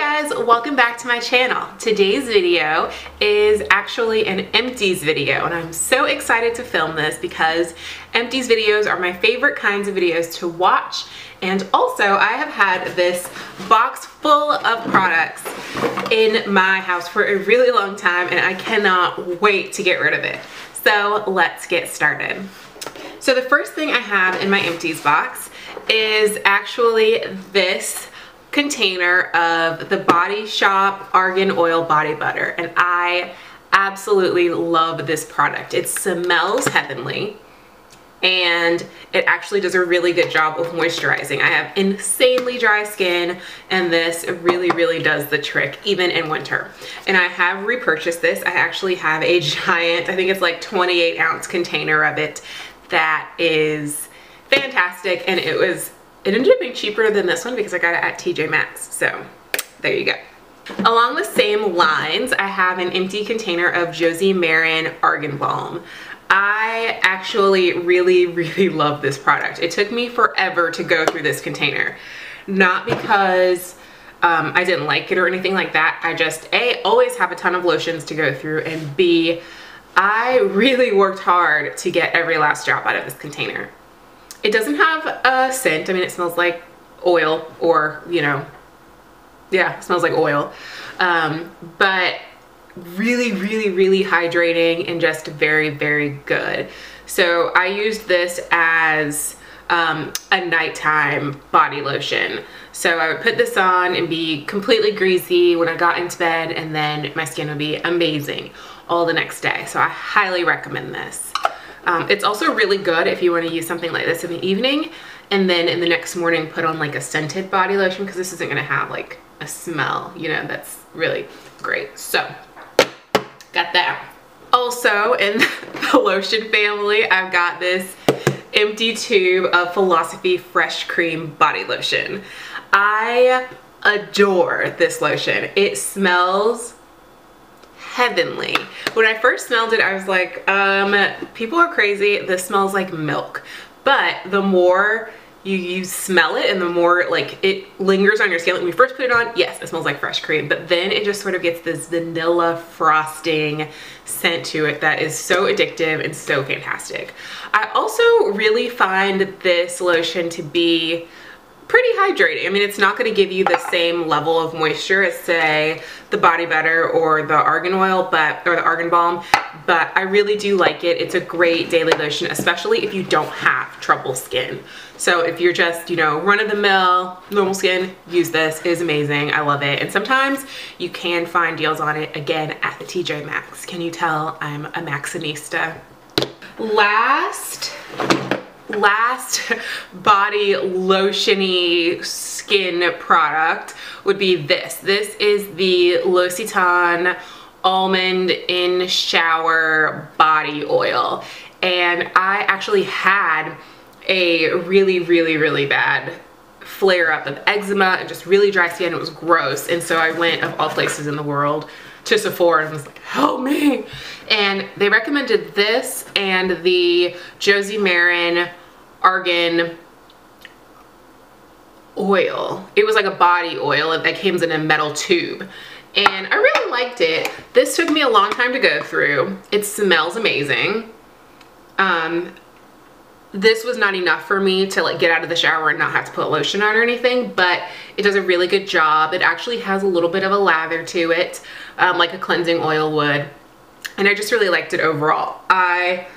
guys, welcome back to my channel. Today's video is actually an Empties video, and I'm so excited to film this because Empties videos are my favorite kinds of videos to watch. And also I have had this box full of products in my house for a really long time and I cannot wait to get rid of it. So let's get started. So the first thing I have in my Empties box is actually this container of the Body Shop Argan Oil Body Butter, and I absolutely love this product. It smells heavenly and it actually does a really good job of moisturizing. I have insanely dry skin and this really does the trick even in winter. And I have repurchased this. I actually have a giant, I think it's like 28-ounce container of it that is fantastic, and it ended up being cheaper than this one because I got it at TJ Maxx. So there you go. Along the same lines, I have an empty container of Josie Maran Argan Balm. I actually really love this product. It took me forever to go through this container. Not because I didn't like it or anything like that. I just, A, always have a ton of lotions to go through, and B, I really worked hard to get every last drop out of this container. It doesn't have a scent. I mean, it smells like oil, or, you know, yeah, it smells like oil. But really hydrating and just very good. So I used this as a nighttime body lotion. So I would put this on and be completely greasy when I got into bed, and then my skin would be amazing all the next day. So I highly recommend this. It's also really good if you want to use something like this in the evening and then in the next morning put on like a scented body lotion, because this isn't going to have like a smell, you know, that's really great. So got that. Also in the lotion family, I've got this empty tube of Philosophy Fresh Cream Body Lotion. I adore this lotion. It smells heavenly. When I first smelled it, I was like, people are crazy. This smells like milk. But the more you smell it and the more like it lingers on your skin, like when you first put it on, yes, it smells like fresh cream, but then it just sort of gets this vanilla frosting scent to it that is so addictive and so fantastic. I also really find this lotion to be pretty hydrating. I mean, it's not going to give you the same level of moisture as, say, the body butter or the argan oil, or the argan balm, but I really do like it. It's a great daily lotion, especially if you don't have trouble skin. So if you're just, you know, run-of-the-mill, normal skin, use this. It is amazing. I love it. And sometimes you can find deals on it, again, at the TJ Maxx. Can you tell I'm a Maxxinista? Last body lotion-y skin product would be this. This is the L'Occitane Almond in Shower Body Oil. And I actually had a really bad flare-up of eczema and just really dry skin. It was gross. And so I went, of all places in the world, to Sephora and was like, help me. And they recommended this and the Josie Maran Argan oil. It was like a body oil that came in a metal tube. And I really liked it. This took me a long time to go through. It smells amazing. This was not enough for me to like get out of the shower and not have to put lotion on or anything, but it does a really good job. It actually has a little bit of a lather to it, like a cleansing oil would. And I just really liked it overall. I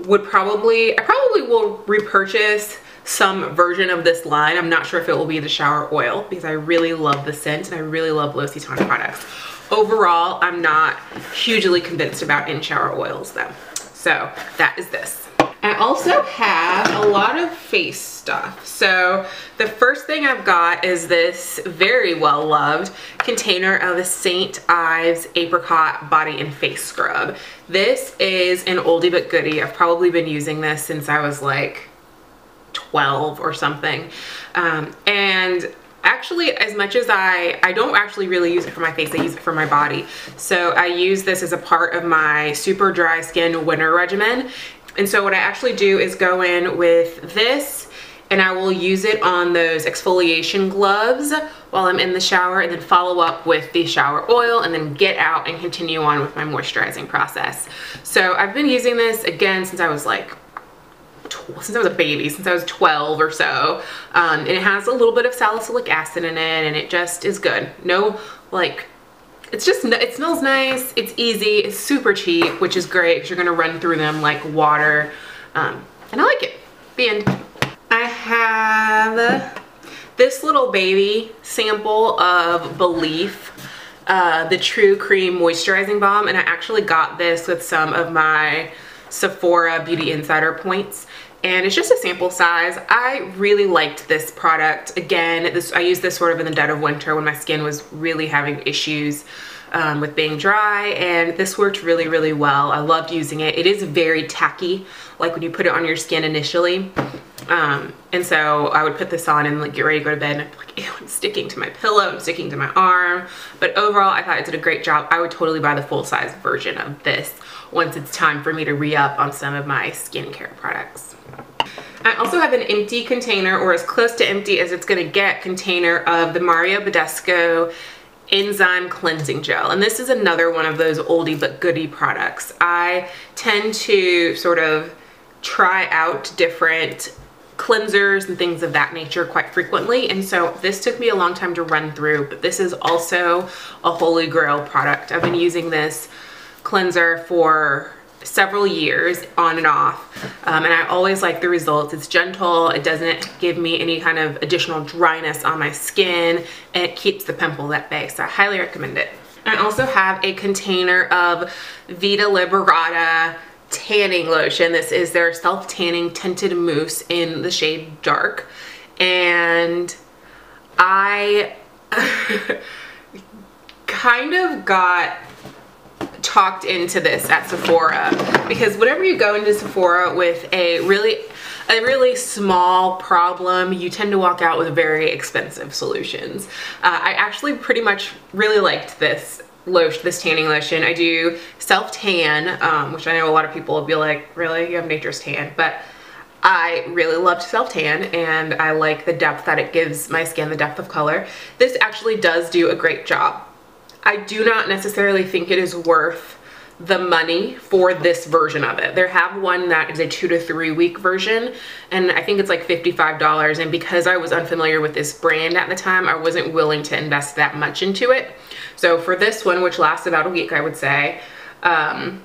probably will repurchase some version of this line. I'm not sure if it will be the shower oil because I really love the scent and I really love L'Occitane products. Overall, I'm not hugely convinced about in-shower oils though. So that is this. I also have a lot of face stuff. So the first thing I've got is this very well loved container of the St. Ives Apricot Body and Face Scrub. This is an oldie but goodie. I've probably been using this since I was like 12 or something. And actually, as much as I don't actually really use it for my face, I use it for my body. So I use this as a part of my super dry skin winter regimen. And so what I actually do is go in with this and I will use it on those exfoliation gloves while I'm in the shower, and then follow up with the shower oil, and then get out and continue on with my moisturizing process. So I've been using this again since I was like since I was a baby, since I was 12 or so. And it has a little bit of salicylic acid in it, and it just is good. No, like, it smells nice, it's easy, it's super cheap, which is great because you're gonna run through them like water. And I like it. The end. I have this little baby sample of Belief, the True Cream Moisturizing Balm, and I actually got this with some of my Sephora Beauty Insider points, and it's just a sample size. I really liked this product. Again, I used this sort of in the dead of winter when my skin was really having issues with being dry, and this worked really, really well. I loved using it. It is very tacky, like when you put it on your skin initially. And so I would put this on and like get ready to go to bed, and I'd be like, ew, I'm sticking to my pillow, I'm sticking to my arm. But overall, I thought it did a great job. I would totally buy the full-size version of this once it's time for me to re-up on some of my skincare products. I also have an empty container, or as close to empty as it's gonna get, container of the Mario Badescu Enzyme Cleansing Gel. And this is another one of those oldie but goodie products. I tend to sort of try out different cleansers and things of that nature quite frequently, and so this took me a long time to run through, but this is also a holy grail product. I've been using this cleanser for several years on and off, and I always like the results. It's gentle, it doesn't give me any kind of additional dryness on my skin, and it keeps the pimples at bay, so I highly recommend it. I also have a container of Vita Liberata tanning lotion. This is their self-tanning tinted mousse in the shade Dark, and I kind of got talked into this at Sephora, because whenever you go into Sephora with a really small problem, you tend to walk out with very expensive solutions. I actually pretty much really liked this tanning lotion. I do self-tan, which I know a lot of people will be like, really, you have nature's tan? But I really loved self-tan, and I like the depth that it gives my skin, the depth of color. This actually does do a great job. I do not necessarily think it is worth the money for this version of it. They have one that is a 2 to 3 week version, and I think it's like $55, and because I was unfamiliar with this brand at the time, I wasn't willing to invest that much into it. So for this one, which lasts about a week, I would say, I'm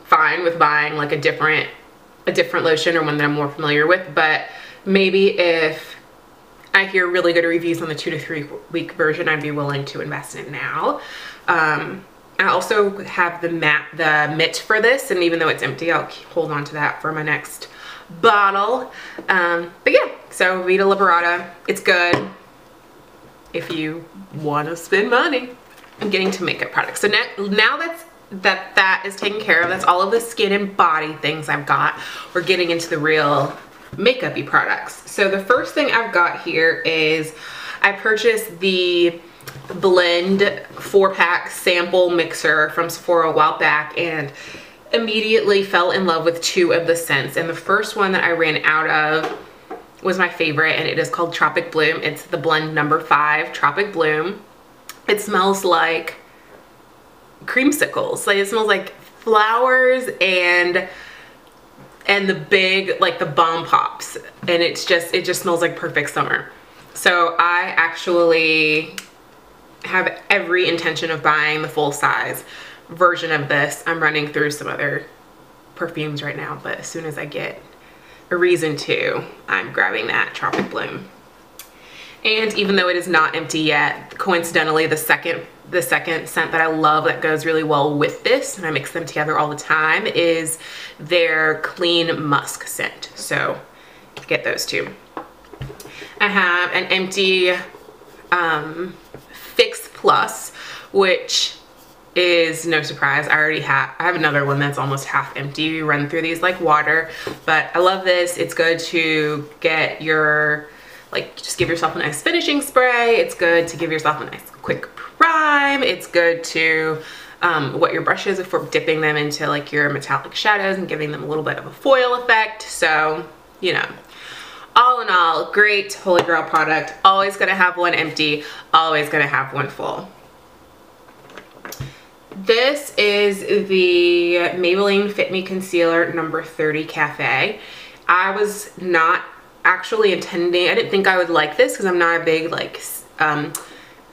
fine with buying like a different lotion, or one that I'm more familiar with. But maybe if I hear really good reviews on the 2 to 3 week version, I'd be willing to invest in it now. I also have the mitt for this, and even though it's empty, I'll hold on to that for my next bottle. But yeah, so Vita Liberata, it's good if you want to spend money. I'm getting to makeup products. So now that is taken care of, that's all of the skin and body things I've got. We're getting into the real makeup-y products. So the first thing I've got here is I purchased the Blend 4-pack sample mixer from Sephora a while back, and immediately fell in love with 2 of the scents. And the first one that I ran out of was my favorite, and it is called Tropic Bloom. It's the Blend number 5 Tropic Bloom. It smells like creamsicles. Like, it smells like flowers and the big, like the bomb pops, and it just smells like perfect summer. So I actually have every intention of buying the full-size version of this. I'm running through some other perfumes right now, but as soon as I get a reason to, I'm grabbing that Tropic Bloom. And even though it is not empty yet, coincidentally, the second scent that I love that goes really well with this, and I mix them together all the time, is their Clean Musk scent. So get those 2. I have an empty Fix Plus, which is no surprise. I have another one that's almost half empty. You run through these like water, but I love this. It's good to get your, like, just give yourself a nice finishing spray. It's good to give yourself a nice quick prime. It's good to wet your brushes before dipping them into like your metallic shadows and giving them a little bit of a foil effect. So, you know, all in all, great Holy Grail product. Always gonna have one empty, always gonna have one full. This is the Maybelline Fit Me Concealer number 30 Cafe. I was not actually intending, I didn't think I would like this because I'm not a big like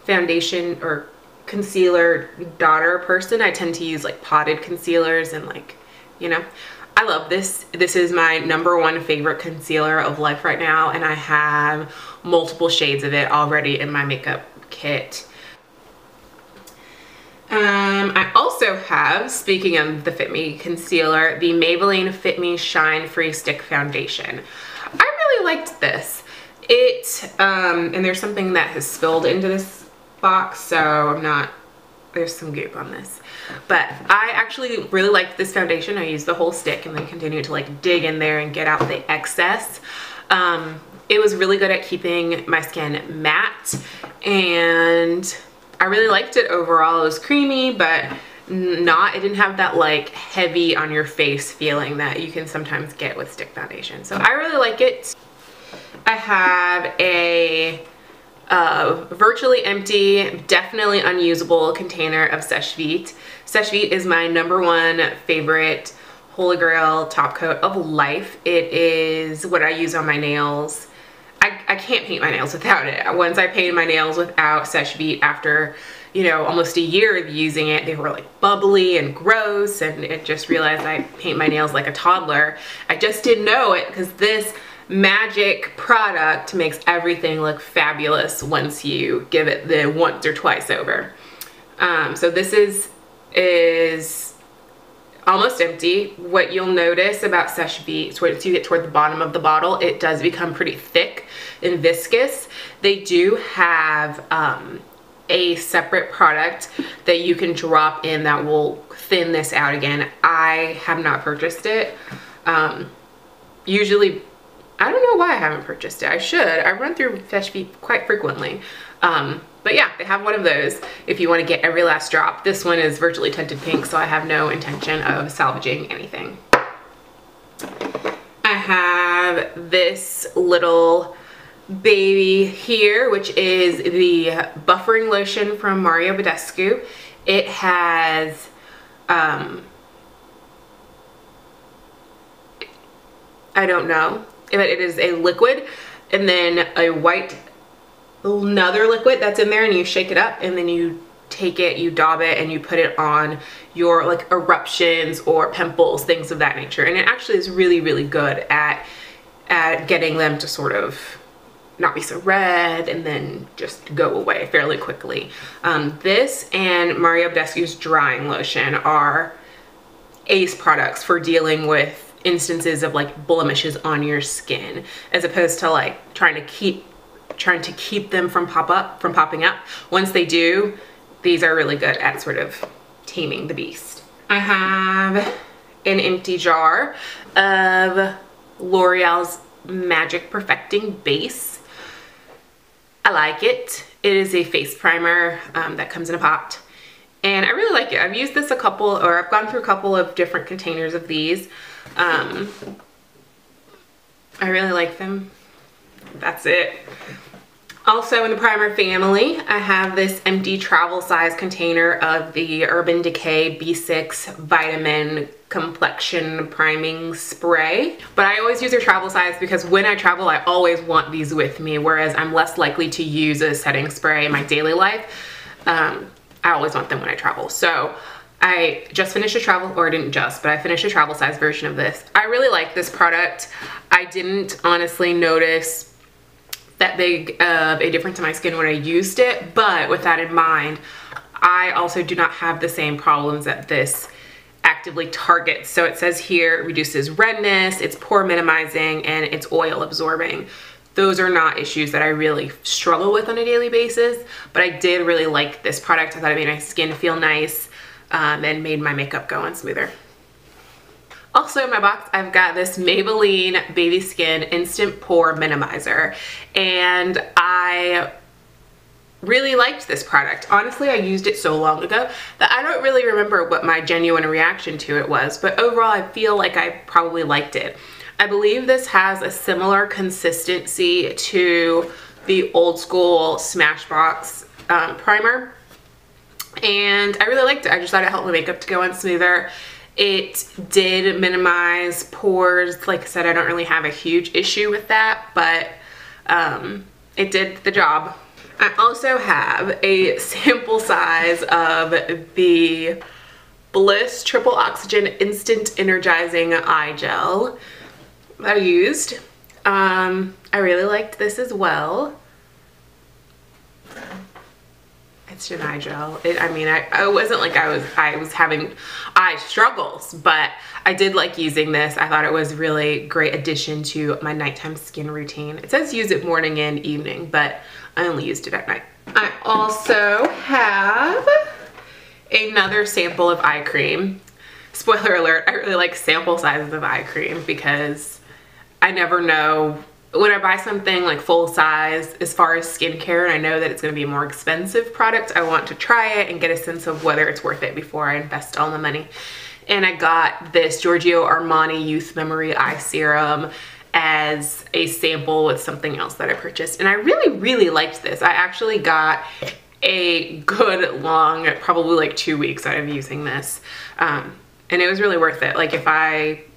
foundation or concealer daughter person. I tend to use like potted concealers and like, you know, I love this. This is my number one favorite concealer of life right now, and I have multiple shades of it already in my makeup kit. I also have, speaking of the Fit Me concealer, the Maybelline Fit Me Shine Free Stick Foundation. I really liked this. And there's something that has spilled into this box, so there's some goop on this. But I actually really liked this foundation. I used the whole stick and then continued to like dig in there and get out the excess. It was really good at keeping my skin matte, and I really liked it overall. It was creamy, but it didn't have that like heavy on your face feeling that you can sometimes get with stick foundation. So I really like it. I have a virtually empty, definitely unusable container of Seche Vite. Seche Vite is my number one favorite Holy Grail top coat of life. It is what I use on my nails. I can't paint my nails without it. Once I painted my nails without Seche Vite after, you know, almost a year of using it, they were like bubbly and gross, and it just realized I paint my nails like a toddler. I just didn't know it because this magic product makes everything look fabulous once you give it the once or twice over. So this is almost empty. What you'll notice about Seche Vite, once you get toward the bottom of the bottle, it does become pretty thick and viscous. They do have a separate product that you can drop in that will thin this out again. I have not purchased it. Usually, I don't know why I haven't purchased it. I should. I run through Seche Vite quite frequently. But yeah, they have one of those if you want to get every last drop. This one is virtually tinted pink, so I have no intention of salvaging anything. I have this little baby here, which is the buffering lotion from Mario Badescu. It has I don't know, but it is a liquid and then a white another liquid that's in there, and you shake it up and then you take it, you daub it, and you put it on your like eruptions or pimples, things of that nature. And it actually is really, really good at getting them to sort of not be so red and then just go away fairly quickly. This and Mario Badescu's drying lotion are ace products for dealing with instances of like blemishes on your skin, as opposed to like trying to keep them from popping up. Once they do, these are really good at sort of taming the beast. I have an empty jar of L'Oreal's Magic Perfecting Base. I like it. It is a face primer that comes in a pot, and I really like it. I've used this I've gone through a couple of different containers of these. I really like them. That's it. Also in the primer family, I have this empty travel size container of the Urban Decay B6 Vitamin Complexion Priming Spray. But I always use their travel size because when I travel, I always want these with me, whereas I'm less likely to use a setting spray in my daily life. I always want them when I travel. So I just finished a travel, or I didn't just, but I finished a travel size version of this. I really like this product. I didn't honestly notice that big of a difference in my skin when I used it, but with that in mind, I also do not have the same problems that this actively targets. So it says here it reduces redness, it's pore minimizing, and it's oil absorbing. Those are not issues that I really struggle with on a daily basis, but I did really like this product. I thought it made my skin feel nice and made my makeup go on smoother. Also in my box, I've got this Maybelline Baby Skin Instant Pore Minimizer, and I really liked this product. Honestly, I used it so long ago that I don't really remember what my genuine reaction to it was, but overall I feel like I probably liked it. I believe this has a similar consistency to the old school Smashbox primer, and I really liked it. I just thought it helped my makeup to go on smoother. It did minimize pores. Like I said, I don't really have a huge issue with that, but it did the job. I also have a sample size of the Bliss Triple Oxygen Instant Energizing Eye Gel that I used. I really liked this as well. It's an eye gel. I mean, I wasn't like I was having eye struggles, but I did like using this. I thought it was a really great addition to my nighttime skin routine. It says use it morning and evening, but I only used it at night. I also have another sample of eye cream. Spoiler alert, I really like sample sizes of eye cream because I never know when I buy something like full size as far as skincare and I know that it's going to be a more expensive product, I want to try it and get a sense of whether it's worth it before I invest all the money. And I got this Giorgio Armani Youth Memory Eye Serum as a sample with something else that I purchased. And I really liked this. I actually got a good long, probably like 2 weeks out of using this. And it was really worth it. Like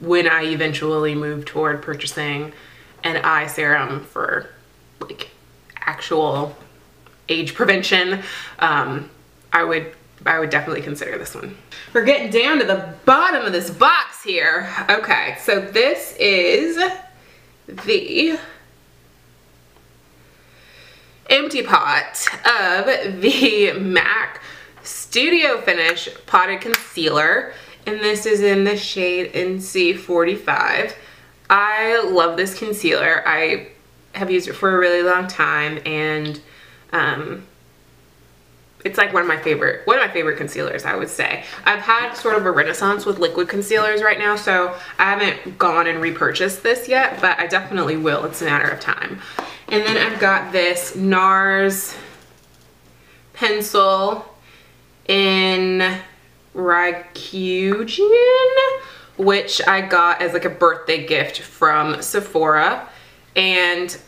when I eventually move toward purchasing an eye serum for like actual age prevention, I would definitely consider this one. We're getting down to the bottom of this box here. Okay, so this is the empty pot of the MAC Studio Finish Potted Concealer, and this is in the shade NC45. I love this concealer. I have used it for a really long time, and it's like one of my favorite concealers, I would say. I've had sort of a renaissance with liquid concealers right now, so I haven't gone and repurchased this yet, but I definitely will. It's a matter of time. And then I've got this NARS pencil in Ryukyujin, which I got as like a birthday gift from Sephora. And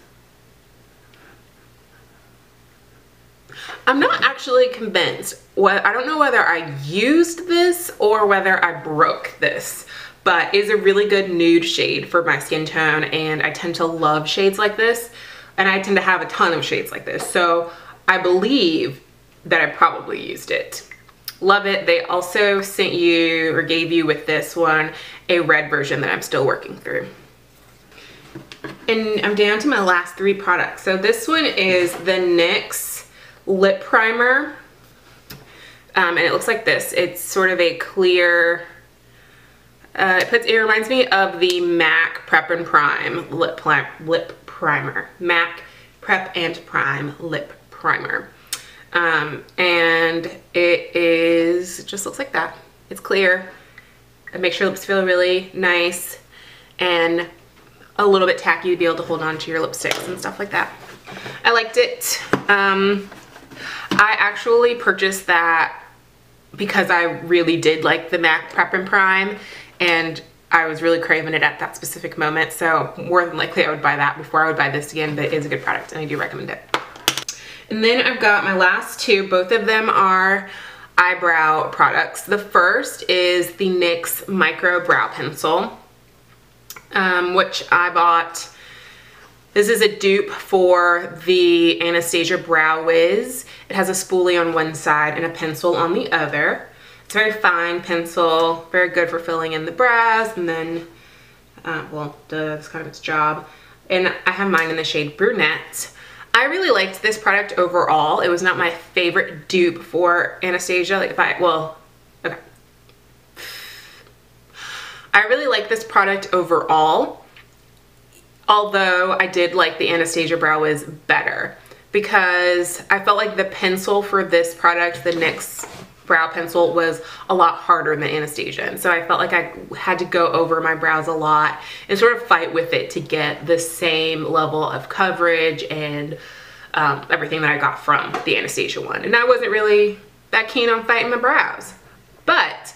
I'm not actually convinced. I don't know whether I used this or whether I broke this, but it's a really good nude shade for my skin tone, and I tend to love shades like this, and I tend to have a ton of shades like this, so I believe that I probably used it. Love it. They also sent you, or gave you with this one, a red version that I'm still working through. And I'm down to my last 3 products. So this one is the NYX lip primer, and it looks like this. It's sort of a clear, it reminds me of the MAC Prep and Prime lip primer. MAC Prep and Prime lip primer. And it just looks like that. It's clear. It makes your lips feel really nice and a little bit tacky to be able to hold on to your lipsticks and stuff like that. I liked it. I actually purchased that because I really did like the MAC Prep and Prime, and I was really craving it at that specific moment, so more than likely I would buy that before I would buy this again, but it is a good product and I do recommend it. And then I've got my last 2. Both of them are eyebrow products. The first is the NYX Micro Brow Pencil, which I bought. This is a dupe for the Anastasia Brow Wiz. It has a spoolie on one side and a pencil on the other. It's a very fine pencil, very good for filling in the brows, and then, well, that's kind of its job. And I have mine in the shade Brunette. I really liked this product overall. It was not my favorite dupe for Anastasia. Like okay. I really like this product overall, although I did like the Anastasia Brow Wiz better because I felt like the pencil for this product, the NYX brow pencil, was a lot harder than Anastasia, and so I felt like I had to go over my brows a lot and sort of fight with it to get the same level of coverage and everything that I got from the Anastasia one, and I wasn't really that keen on fighting my brows. But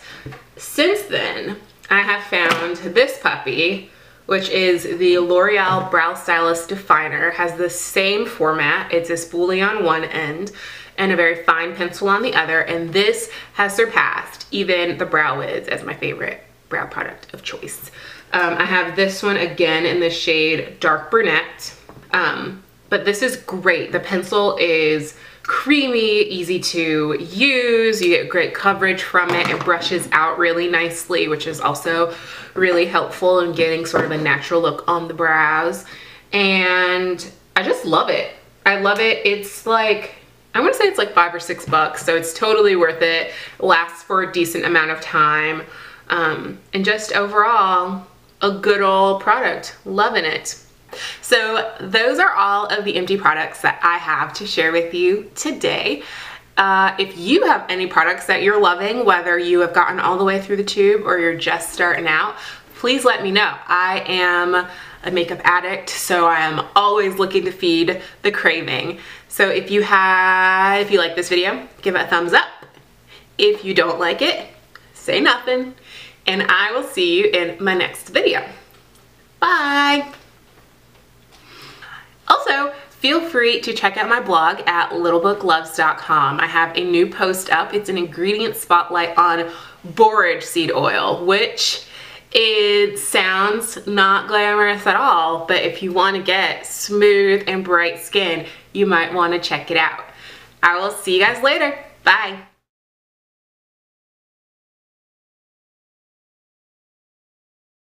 since then I have found this puppy, which is the L'Oreal Brow Stylist Definer. It has the same format. It's a spoolie on one end and a very fine pencil on the other, and this has surpassed even the Brow Wiz as my favorite brow product of choice. I have this one again in the shade Dark Brunette, but this is great. The pencil is creamy, easy to use. You get great coverage from it. It brushes out really nicely, which is also really helpful in getting sort of a natural look on the brows. And I just love it. I love it. It's like, I want to say it's like $5 or $6, so it's totally worth it. Lasts for a decent amount of time. And just overall, a good old product. Loving it. So those are all of the Empty products that I have to share with you today. If you have any products that you're loving, whether you have gotten all the way through the tube or you're just starting out, please let me know. I am a makeup addict, so I am always looking to feed the craving. So if you like this video, give it a thumbs up. If you don't like it, say nothing, and I will see you in my next video. Bye. Also, feel free to check out my blog at littlebookloves.com. I have a new post up. It's an ingredient spotlight on borage seed oil, which it sounds not glamorous at all, but if you want to get smooth and bright skin, you might want to check it out. I will see you guys later. Bye.